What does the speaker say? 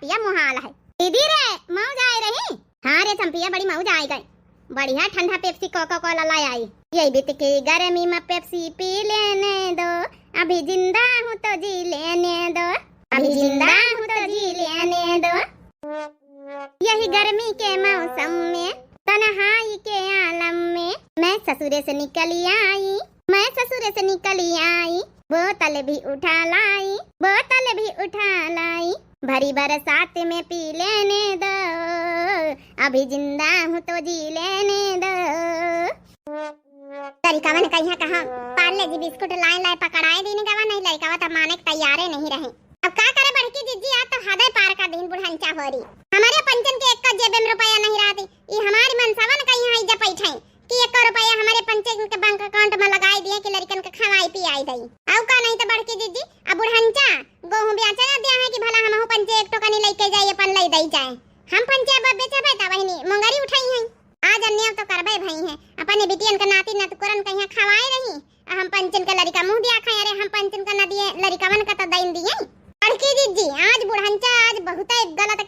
चंपिया मुहाल है। दीदी रे मौज आए रही। हाँ रे चंपिया बड़ी मौज आई गई। बढ़िया ठंडा पेप्सी कोका कोला लाई आई। ये बीत के गर्मी में पेप्सी पी लेने दो, अभी जिंदा हूँ तो जी लेने दो, अभी जिंदा हूँ तो जी लेने दो। यही गर्मी के मौसम में तन्हाई के आलम में मैं ससुरे से निकली आई, मैं ससुरे से निकली आई, बोतल भी उठा लाई, बोतल भी उठा लाई, भरी बरसात में पी लेने दो, अभी जिंदा हूँ तो जी लेने दो। लड़कावा ने कहा पार्ले जी बिस्कुट लाए पकड़ाए देने का नहीं, लड़कावा तो माने तैयार नहीं रहे। अब क्या करे बड़की जीजी, आज तो हदय पार का दिन बुढ़ांचा हो रही। हमारे पंचन के एक का जेब में रुपया नहीं रहती, ये हमारी मनसावा ने कहीं हाई जा पैठे कि 1 रुपया हमारे पंचन के बैंक अकाउंट में लगाई दिए कि लड़कन के खवाई पियाई दई। अब का नहीं तो बड़की जीजी अब बुढ़ांचा गोहूं बेचा दिया है कि भला हम हो पंचे एक टोकनी लेके जाए अपन ले दई जाए। हम पंचे अब बेचबे त बहिनी मंगरी उठाई है, आज अन्य तो करबे भई है अपने बिटियन के नाती नतकुरन कहीं खवाए रही। हम पंचन के लड़का मुंह दिया खाए, अरे हम पंचन का न दिए लड़कावन का तो दइन दिए। लड़की दीदी आज बुढ़ांचा आज बहुत गलत